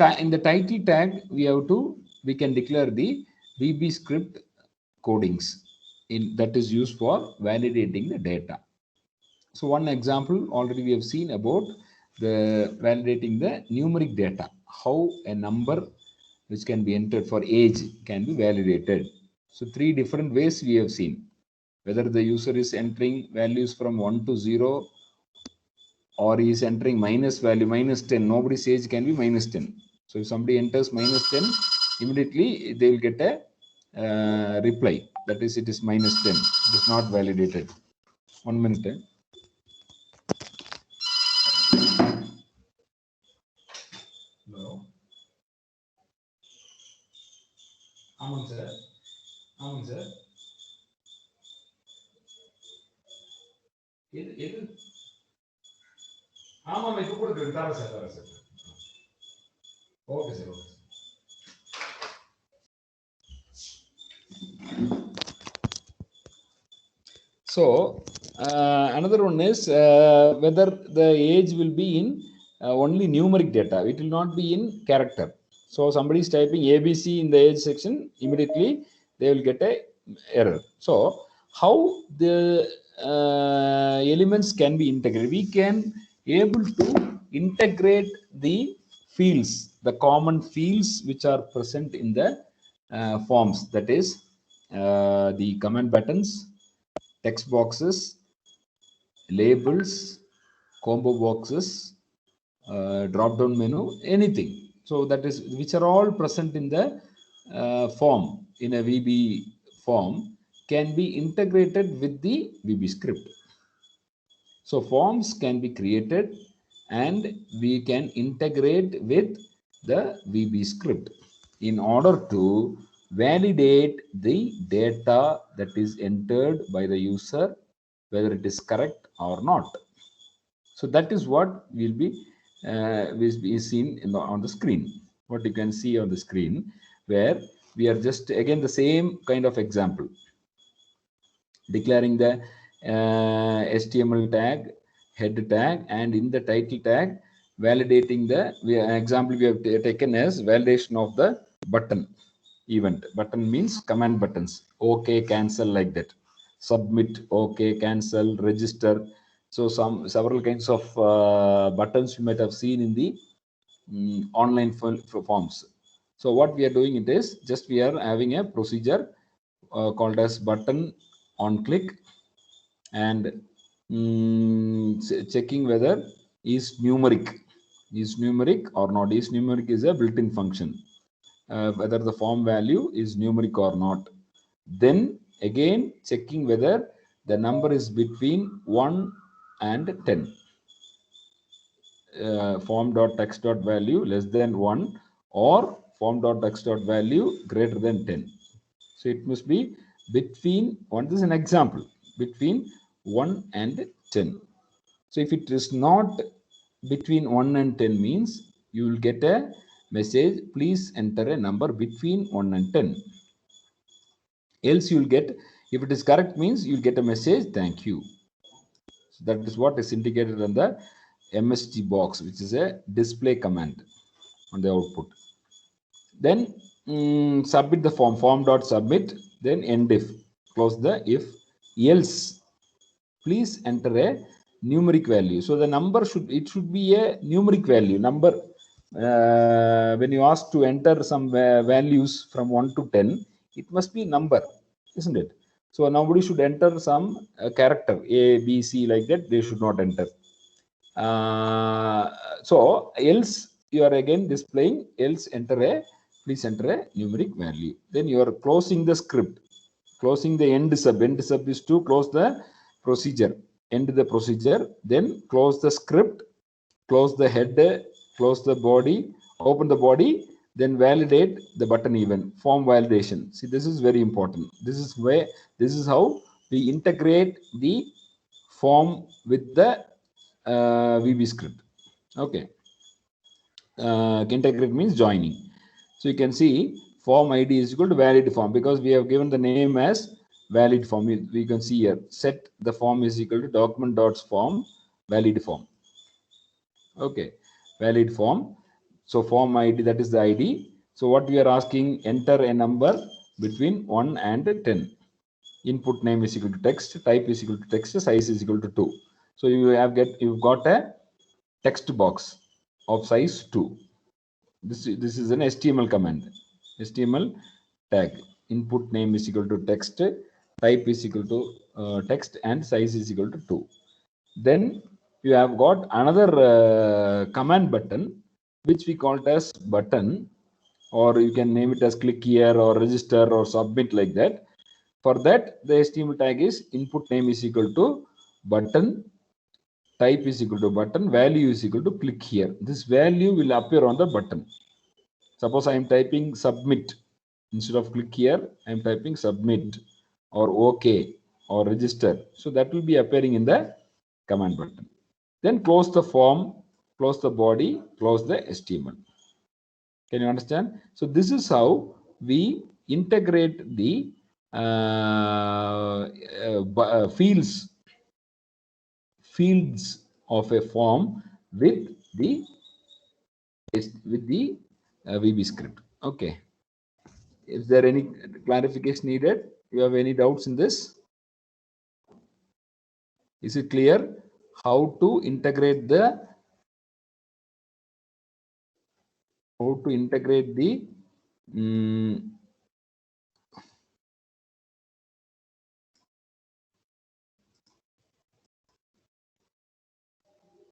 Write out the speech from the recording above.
In the title tag, we can declare the VB script codings that is used for validating the data. So one example already we have seen about the validating the numeric data, how a number which can be entered for age can be validated. So 3 different ways we have seen, whether the user is entering values from 1 to 0 or he is entering minus value -10. Nobody's age can be -10. So if somebody enters -10, immediately they will get a reply, that is it is -10, it is not validated. 1 minute. Hello. ஆமாங்க sir, ஆமாங்க sir. எது எது ஆமாம், இப்போ கொடுக்குறது தரேன் sir, தரேன் sir. Okay sir, okay. So another one is whether the age will be in only numeric data, it will not be in character. So somebody is typing ABC in the age section, immediately they will get a error. So how the elements can be integrated? We can able to integrate the fields, the common fields which are present in the forms, that is the comment buttons, text boxes, labels, combo boxes, drop down menu, anything. So that is which are all present in the form, in a VB form, can be integrated with the VB script. So forms can be created and we can integrate with the VB script in order to validate the data that is entered by the user, whether it is correct or not. So that is what will be seen on the screen. What you can see on the screen, where we are just again the same kind of example, declaring the HTML tag, head tag, and in the title tag validating the example we have taken as validation of the button event. Button means command buttons, okay, cancel, like that, submit, okay, cancel, register. So several kinds of buttons you might have seen in the online forms. So what we are doing, it is just we are having a procedure called as button on click, and checking whether is numeric or not. Is numeric is a built-in function, whether the form value is numeric or not. Then again checking whether the number is between 1 and 10. Form.text.value less than 1 or form.text.value greater than 10. So it must be between one. This is an example, between 1 and 10. So if it is not between 1 and 10 means you will get a message, please enter a number between 1 and 10. Else you will get, if it is correct means you will get a message, thank you. So that is what is indicated on the MSG box, which is a display command on the output. Then submit the form.submit, then end if, close the if, else please enter a numeric value. So the number should be a numeric value number. When you ask to enter some values from 1 to 10, it must be number, isn't it? So nobody should enter some character A, B, C, like that. They should not enter. So else you are again displaying, else please enter a numeric value. Then you are closing the script, closing the end sub. End sub is to close the procedure, end the procedure, then close the script, close the head, close the body, open the body, then validate the button event, form validation. See, this is very important. This is how we integrate the form with the VB script. Okay. Integrate means joining. So you can see form ID is equal to valid form, because we have given the name as valid form. We can see here, set the form is equal to document.form valid form. Okay, valid form. So form ID, that is the ID. So what we are asking, enter a number between 1 and 10. Input name is equal to text, type is equal to text, size is equal to 2. So you've got a text box of size 2. This is an HTML command. HTML tag. Input name is equal to text, type is equal to text, and size is equal to 2. Then you have got another command button, which we call it as button, or you can name it as click here or register or submit, like that. For that, the HTML tag is input name is equal to button, type is equal to button, value is equal to click here. This value will appear on the button. Suppose I am typing submit. Instead of click here, I am typing submit or OK or register. So that will be appearing in the command button. Then close the form, close the body, close the HTML. Can you understand? So this is how we integrate the fields of a form with the VB script. Okay. Is there any clarification needed? You have any doubts in this? Is it clear how to integrate the